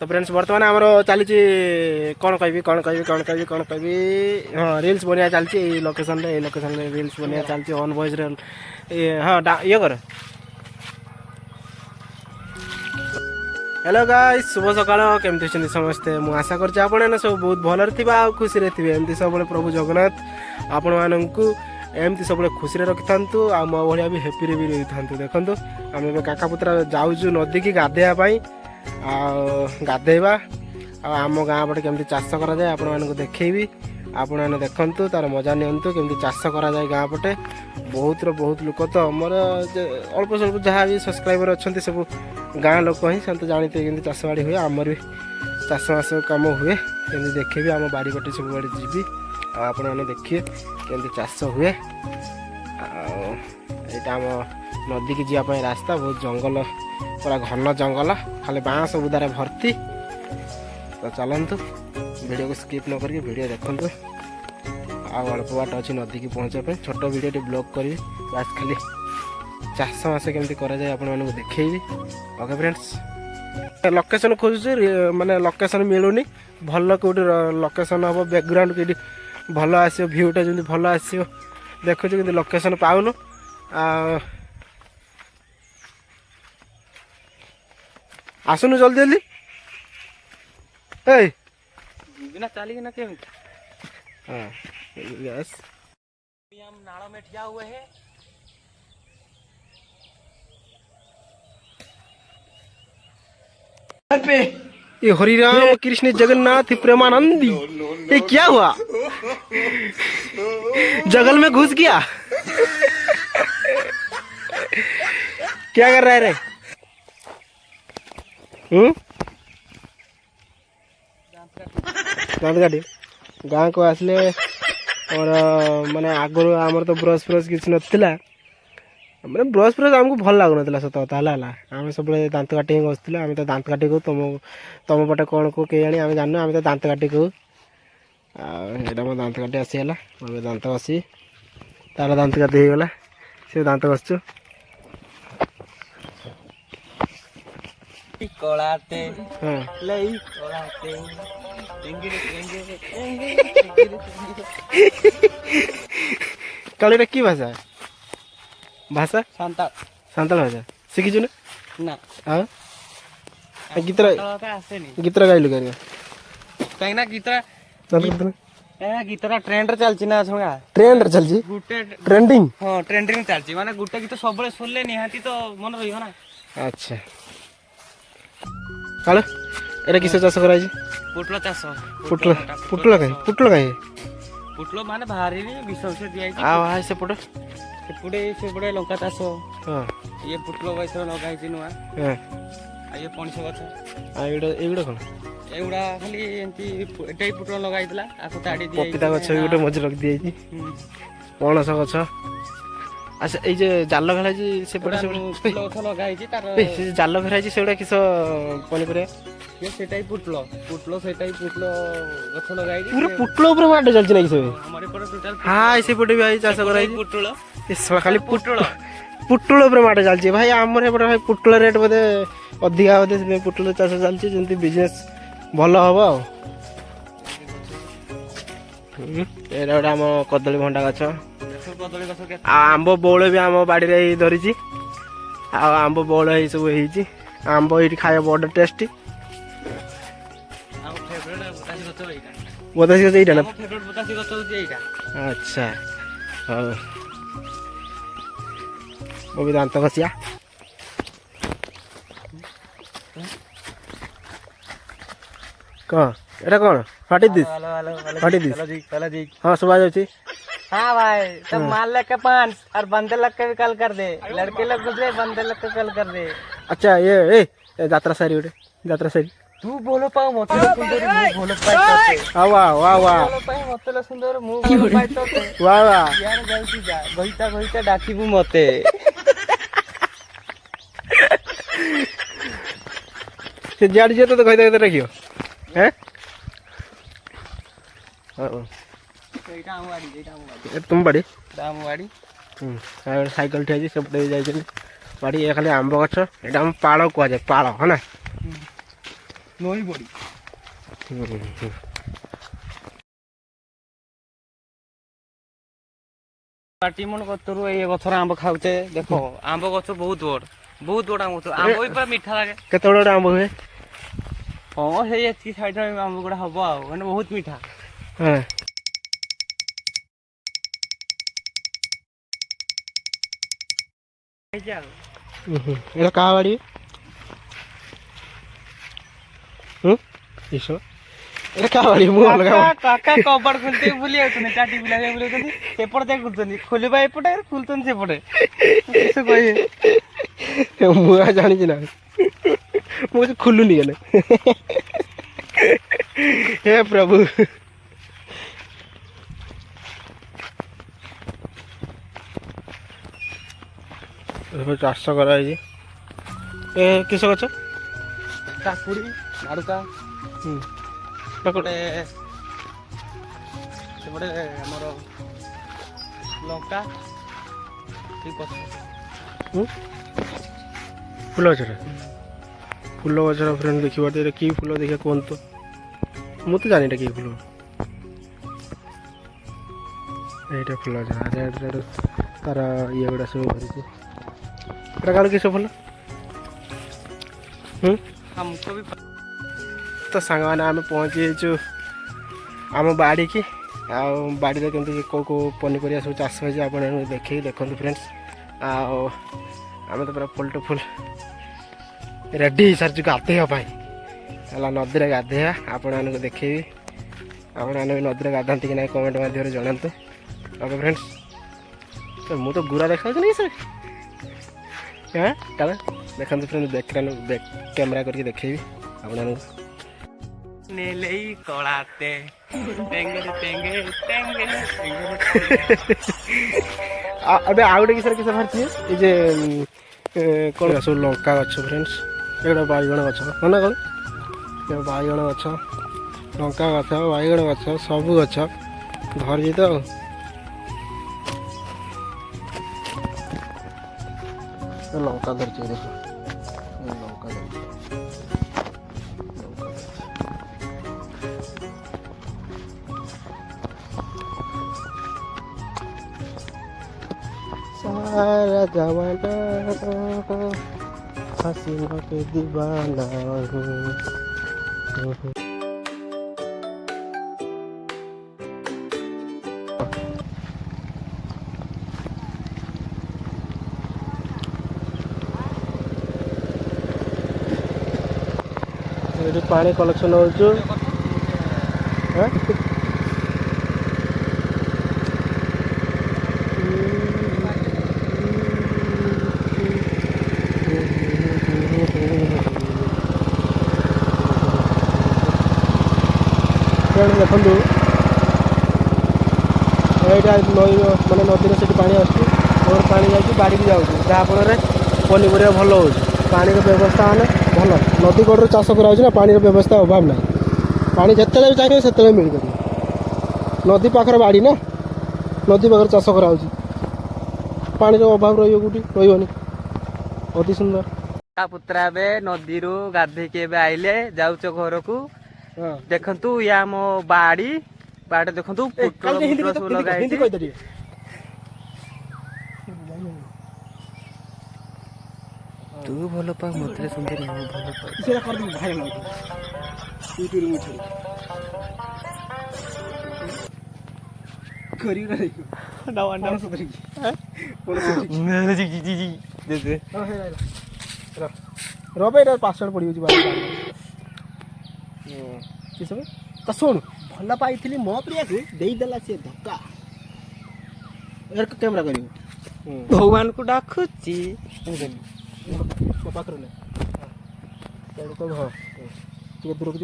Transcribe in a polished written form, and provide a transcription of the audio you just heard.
तो फ्रेंड्स बर्तमान आमर चली कौन कह हाँ रिल्स बनिया चलती लोकेशन रिल्स बनिया चलती ऑन वॉइस हाँ ये कर हेलो गाइस शुभ सकाळ केमती छथि समस्ते मु आशा करछि आपण सब बहुत भलर थिबा आ खुशी रे थिबे एमती सब प्रभु जगन्नाथ आपण माननकु एमती सब खुशी रे रखिथांतु आ मो भलिया भी हैप्पी रे भी रहिथांतु देखंतु हम काका पुत्रा जाउजु नदी की गाधेया पई गाधेवा आम गाँ पटे केमती चाष करा जाए आपण मानक देखैबी आपण माने देखंतु तार मजा नियंतु केमती चाष करा जाए गाँ पटे बहुत लोक तो मोर अल्प स्वल्प जहाँ भी सब्सक्राइबर अच्छा सब गाँ लोक ही से जानते केमती चाष बाड़ी हुए आमर भी चाष बास कम हुए केमती देखेबी आम बाड़ी पटे सब बाड़ी जीवी आपण माने देखिए केमती चाष हुए यहाँ आम नदी की जावाई रास्ता बहुत जंगल पूरा घन जंगल खाली बाँस बुदारे भर्ती तो चलतु वीडियो को स्किप न करके वीडियो देखंतु अल्प बाट अच्छी नदी की पहुँचापी छोट वीडियो ब्लॉग करी बास खाली चाष मास केमती करा जाए आपण मानक देखैबी ओके फ्रेंड्स लोकेशन खोजुचे माने लोकेशन मिलूनी भल कौटी लोकेशन हम बैकग्राउंड कौटी भल आसो भ्यूटा जमी भल आसो देखु कि लोकेशन पाऊनु आसुनु जल्दी जल्दी ए बिना चाली ना केमती हाँ यस हम नालों में ठिया हुए हैं पे ये हरिराम कृष्ण जगन्नाथ प्रेमानंदी ये क्या हुआ जंगल में घुस गया क्या कर रहा है रे दांत काटी गाँ को आसले और माने आगुरी आमर तो ब्रश फ्रश किसी नाला मैंने ब्रश फ्रश आमको भल लगुन सत कथा आम सब दांत काटी बसुले आम तो दांत काटी कहू तुम पटे कौन कौ के आम जानू आम तो दांत काटी कहू आटा मो दांत काटी आसीगला दांत घसी तार दांत काटी होगला से दांत घसु कोलाते हाँ लई कोलाते काली की भाषा भाषा सांता सांताल भाषा शिखीचु ना हाँ गीत आसेनी गीत गाइलु कर कहीं ना गीतरा चल गीतरा ट्रेंड चलची ना छुआ ट्रेंड चलजी गुटे ट्रेंडिंग हां ट्रेंडिंग चलची माने गुटे गीत सबले सुनले निहाती तो मन रहियो ना अच्छा काले एटा किस चाष कराई पुटलो चाष पुटल पुटल काहे पुटलो माने भारी विश्वास दिया आ हाय से पुट सेपटे लंका चाष हां ये पुटलो वैसे लगाई छी नुआ हां ये पणस गछ आ एगुडा कोन एगुडा खाली एंती एटाई पुटलो लगाइतला आको ताडी दिया पपीता गछ गुटे मज रख दिए छी पणस गछ अच्छा ए जे जाल खेला जी सेपटे से गछ लगाई छी तार से जाल खेला जी सेडा किस पनी करे ये सेटाई पुटलो सेटाई पुटलो गछ लगाई छी पूरा पुटलो ऊपर माड चलची नै सब हमारे पर टोटल हां सेपटे भी आई चाष कराई छी पुटलो ये खाली पुटल ऊपर माड चलची भाई आमर एपटे भाई पुटल रेट बोधे अधिका बोधे से पुटल चाष चलची जेंती बिजनेस भल हबो एटा गोटे आम कदली भंडा गछ कदली गछ के आंब बौल भी आम बाड़ी रे धरी आंब बौल ये सब होती आंब ये खाया बड़ टेस्टी हम फेवरेट बतासी गछ एटा बतासी गछ एटा ना हम फेवरेट बतासी गछ होती एटा अच्छा हाँ वो भी दांत घसिया कौन एटा कौन फाटी दिस फाटी दिस चलो जी हाँ सुबह जाऊँ हाँ भाई तब माल लेके 5 और बंदे लग के भी कल कर दे लड़के लोग गुजरे बंदे लग के कल कर दे अच्छा ये यात्रा सारी उठे यात्रा सारी तू बोलो पाओ मते सुंदर मुंह बोलो पाई तो वाह वाह वाह बोलो पाई मते सुंदर मुंह बोलो पाई तो वाह वाह यार गलती जा गईता डाकीबू मते से जाड़ जे तो कहते रखियो हैं हां एटा हम वाड़ी तुम बड़ी दाम वाड़ी साइकिल ठिया सब जाइए बाड़ी ये खाली आंब गछ एटा हम पाड़ कह जाए पाड़ है ना ନଈ ବଡ଼ି। ପାଟି ମନ କତରୁ ଏଇ ଗଛର ଆମ୍ବ ଖାଉଛେ ଦେଖ ଆମ୍ବ ଗଛ ବହୁତ ବଡ ଆମ୍ବ ଗଛ ଆମ୍ବ ବି ପୁରା ମିଠା ଲାଗେ। କେତେ ବଡ଼ ଆମ୍ବ ହୁଏ? ହଁ ସେଇ ଏତିକି ସାଇଡ ଆମ୍ବ ଗୁଡା ହବ ଆଉ ମାନେ ବହୁତ ମିଠା। ହଁ ହେଇଛି ଆଉ। ଏଇଟା କାହା ବାଡ଼ି? ଇସ ଏଇଟା କାହା ବାଡ଼ି? ମୁଁ ଅଲଗା ବାଡ଼ି। କାକା କବାଟ ଖୋଲିତେ ବୁଲି ଯାଉଛନ୍ତି ଚାଟି ପିଲା ବୁଲି ଯାଉଛନ୍ତି ସେପଟେ ଯାଇ ଖୋଲୁଛନ୍ତି ଖୋଲିବା ଏପଟେ ଖୋଲୁଛନ୍ତି ସେପଟେ କିସ କହିବେ। ମୁଁ ଆଉ ଜାଣିଛି ନା ମୁଁ କିଛି ଖୋଲୁନି ଗଲେ। ହେ ପ୍ରଭୁ। ଏବେ ଚାଷ କରାଯାଇଛି। ଏ କିସ ଗଛ? କାକୁଡି ନାଡୁକା କାକୁଡ଼ି। ସେପଟେ ଆମର ଲଙ୍କା ଠିକ ଅଛି। ଫୁଲ ଗଛଟା ଫୁଲ ଗଛର ଫ୍ରେଣ୍ଡ ଦେଖିବା ଏଇଟା କି ଫୁଲ ଦେଖିବା କୁହନ୍ତୁ? ମୁଁ ତ ଜାଣି ଏଇଟା କି ଫୁଲ। এইটা ফুল আছে তার ইয়ে গুড়া সব ধরিଛି। এটা কালো কিସ ଫୁଲ? हमको भी ତ ସାଙ୍ଗମାନେ ଆମେ ପହଞ୍ଚି ଯାଇଛୁ ଆମ ବାଡ଼ିକି। ଆଉ ବାଡ଼ିରେ କେମିତି କେଉଁ କେଉଁ ପନିପରିବା ସବୁ ଚାଷ ହେଇଛି ଆପଣ ଦେଖେଇ ଦେଖନ୍ତୁ ଫ୍ରେଣ୍ଡସ୍। ଆଉ ଆମେ ତ ପୁରା ଫୁଲ୍ ଟୁ ଫୁଲ୍ ରେଡ଼ି ହେଇସାରିଛୁ ଗାଧୋଇବା ପାଇଁ ହେଲା। ନଦୀରେ ଗାଧୋଇବା ଆପଣମାନଙ୍କୁ ଦେଖେଇବି। ଆପଣମାନେ ବି ନଦୀରେ ଗାଧାନ୍ତି କି ନାହିଁ କମେଣ୍ଟ ମାଧ୍ୟମରେ ଜଣାନ୍ତୁ। ଓକେ ଫ୍ରେଣ୍ଡସ୍, ମୁଁ ତ ଗୁରା ଦେଖାଯାଉଛି ନାଇଁ ସେ କାଳେ ଦେଖନ୍ତୁ ଫ୍ରେଣ୍ଡ ବ୍ୟାକ୍ କ୍ୟାମେରା କରିକି ଦେଖେଇବି ଆପଣମାନଙ୍କୁ। ନେଲେଇ କଳାତେ ଟେଙ୍ଗେରେ ଟେଙ୍ଗେରେ ଟେଙ୍ଗେରେ ଟେଙ୍ଗେରେ। ଏବେ ଆଉ ଗୋଟେ କିସରେ କିସ ବାହାରିଛି ଏଇ ଯେ କ'ଣ ସବୁ ଲଙ୍କା ଗଛ ଫ୍ରେଣ୍ଡସ୍। ଏଗୁଡ଼ା ବାଇଗଣ ଗଛ ମାନେ କ'ଣ ବାଇଗଣ ଗଛ, ଲଙ୍କା ଗଛ, ବାଇଗଣ ଗଛ ସବୁ ଗଛ ଧରିଛି ତ। ଲଙ୍କା ଧରିଛି ଦେଖ ଲଙ୍କା ଧରିଛି। सारा जमाना हसीना के दीवाना हूँ। ଏଠି ପାଣି କଲେକ୍ସନ୍ ହେଉଛୁ। ଦେଖନ୍ତୁ ଏଇଟା ନଈ ମାନେ ନଦୀରେ ସେଠି ପାଣି ଆସୁଛି। ମୋର ପାଣି ଯାଉଛି ବାଡ଼ିକି ଯାଉଛି, ଯାହାଫଳରେ ପନିପରିବା ଭଲ ହେଉଛି। ପାଣିର ବ୍ୟବସ୍ଥା ମାନେ ଭଲ। ନଦୀ କଡ଼ରେ ଚାଷ କରାହେଉଛି ନା, ପାଣିର ବ୍ୟବସ୍ଥା ଅଭାବ ନାହିଁ। ପାଣି ଯେତେବେଳେ ବି ଚାହିଁବେ ସେତେବେଳେ ମିଳିପାରିବ। ନଦୀ ପାଖରେ ବାଡ଼ି ନା, ନଦୀ ପାଖରେ ଚାଷ କରାହେଉଛି। ପାଣିର ଅଭାବ ରହିବ କୋଉଠି? ରହିବନି। ଅତି ସୁନ୍ଦର। ପୁତ୍ରା ଏବେ ନଦୀରୁ ଗାଧେଇକି ଏବେ ଆଇଲେ ଯାଉଛ ଘରକୁ। ଦେଖନ୍ତୁ ଇଏ ଆମ ବାଡ଼ି ଦେଖନ୍ତୁ ପୋଟଳ ସବୁ ଲଗା ହେଇଛି। ତୁ ଭଲ ପା ମତେ ସୁନ୍ଦରୀ ମୁଁ ଭଲ ପାଏ। ସେଟା କରିଦେବି ଭାଇରାଲ ୟୁଟ୍ୟୁବରେ ମୁଁ ଛାଡ଼ିବି। କରିବି ନା ରବେ ଏଇଟା ପାସୱାର୍ଡ଼ ପଡ଼ିଯାଉଛି ବାହାର। କିସ ତ ଶୁଣୁ, ଭଲ ପାଇଥିଲି ମୋ ପ୍ରିୟାକୁ ଦେଇଦେଲା ସିଏ ଧକ୍କା। କ୍ୟାମେରା କରିବୁ ଭଗବାନକୁ ଡାକୁଛି ମୋ ପାଖରେ ନାହିଁ। ହଁ ଟିକେ ଦୂରକୁ ଯିବୁ।